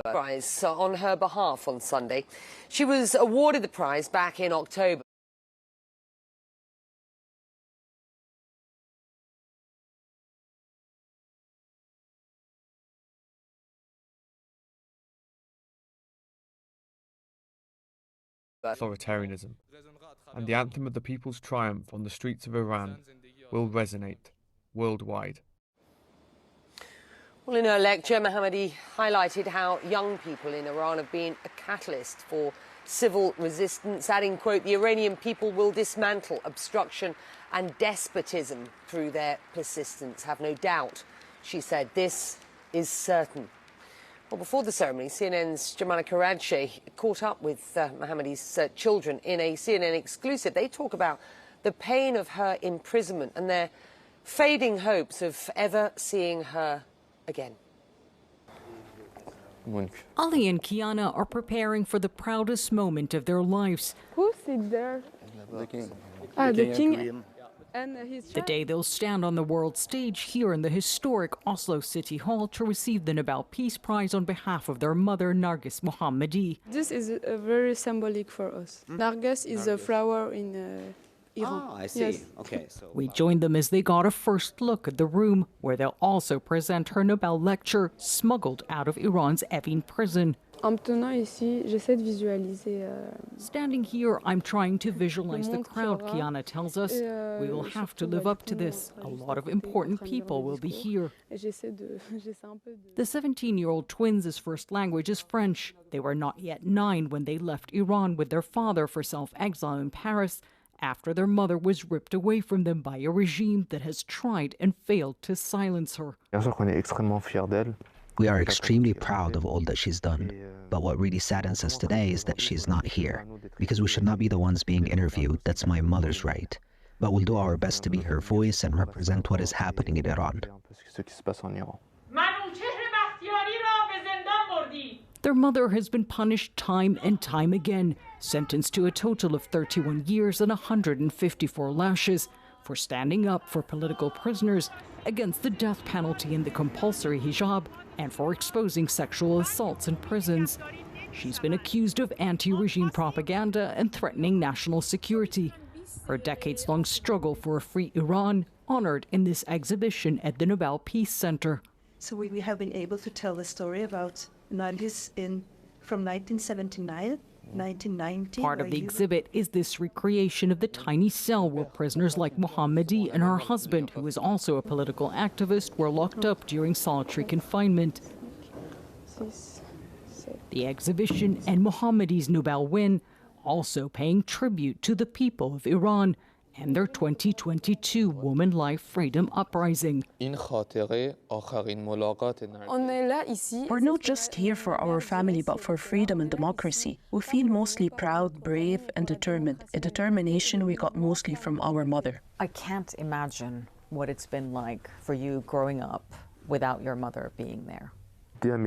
Prize on her behalf on Sunday. She was awarded the prize back in October. Authoritarianism, and the anthem of the people's triumph on the streets of Iran will resonate worldwide. Well, in her lecture, Mohammadi highlighted how young people in Iran have been a catalyst for civil resistance, adding, quote, the Iranian people will dismantle obstruction and despotism through their persistence. Have no doubt, she said, this is certain. Well, before the ceremony, CNN's Jamana Karadche caught up with Mohammadi's children in a CNN exclusive. They talk about the pain of her imprisonment and their fading hopes of ever seeing her again. Ali and Kiana are preparing for the proudest moment of their lives. Who sits there? The king. The king. And the day they'll stand on the world stage here in the historic Oslo City Hall to receive the Nobel Peace Prize on behalf of their mother, Narges Mohammadi. This is very symbolic for us. Narges is a flower in Iran. Ah, I see. Yes. Okay. We joined them as they got a first look at the room where they'll also present her Nobel lecture smuggled out of Iran's Evin prison. En me tenant ici, j'essaie de visualiser. Standing here, I'm trying to visualize the crowd, Kiana tells us. We will have to live up to this. A lot of important people will be here. The 17-year-old twins' first language is French. They were not yet 9 when they left Iran with their father for self-exile in Paris, after their mother was ripped away from them by a regime that has tried and failed to silence her. We are extremely proud of all that she's done, but what really saddens us today is that she's not here, because we should not be the ones being interviewed. That's my mother's right. But we'll do our best to be her voice and represent what is happening in Iran. Their mother has been punished time and time again, sentenced to a total of 31 years and 154 lashes for standing up for political prisoners, against the death penalty and the compulsory hijab, and for exposing sexual assaults in prisons. She's been accused of anti-regime propaganda and threatening national security. Her decades-long struggle for a free Iran honored in this exhibition at the Nobel Peace Center. So we have been able to tell the story about Narges from 1979, 1990. Part of the exhibit is this recreation of the tiny cell where prisoners like Mohammadi and her husband, who is also a political activist, were locked up during solitary confinement. The exhibition and Mohammadi's Nobel win also paying tribute to the people of Iran and their 2022 Woman Life Freedom Uprising. We're not just here for our family, but for freedom and democracy. We feel mostly proud, brave, and determined, a determination we got mostly from our mother. I can't imagine what it's been like for you growing up without your mother being there. From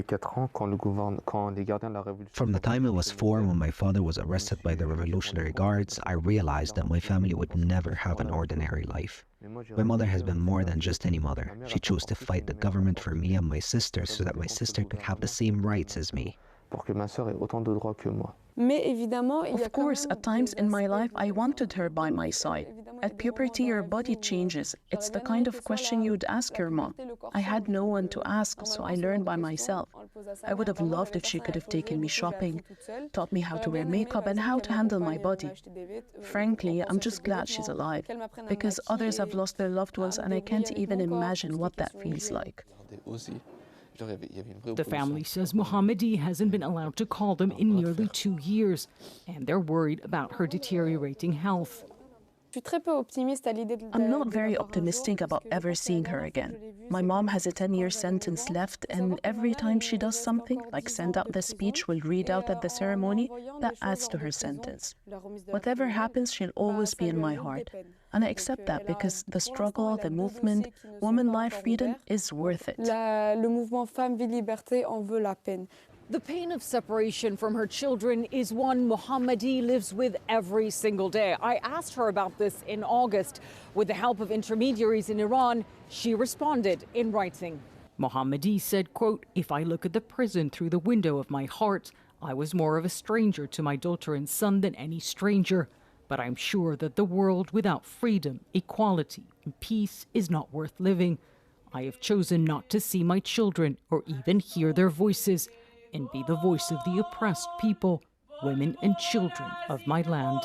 the time I was 4, when my father was arrested by the Revolutionary Guards, I realized that my family would never have an ordinary life. My mother has been more than just any mother. She chose to fight the government for me and my sister so that my sister could have the same rights as me. Of course, at times in my life, I wanted her by my side. At puberty, your body changes. It's the kind of question you'd ask your mom. I had no one to ask, so I learned by myself. I would have loved if she could have taken me shopping, taught me how to wear makeup and how to handle my body. Frankly, I'm just glad she's alive, because others have lost their loved ones, and I can't even imagine what that feels like. The family says Mohammadi hasn't been allowed to call them in nearly 2 years, and they're worried about her deteriorating health. I'm not very optimistic about ever seeing her again. My mom has a 10-year sentence left, and every time she does something, like send out the speech we'll read out at the ceremony, that adds to her sentence. Whatever happens, she'll always be in my heart. And I accept that because the struggle, the movement, woman life freedom is worth it. The pain of separation from her children is one Mohammadi lives with every single day. I asked her about this in August. With the help of intermediaries in Iran, she responded in writing. Mohammadi said, quote, "If I look at the prison through the window of my heart, I was more of a stranger to my daughter and son than any stranger. But I'm sure that the world without freedom, equality, and peace is not worth living. I have chosen not to see my children or even hear their voices and be the voice of the oppressed people, women and children of my land."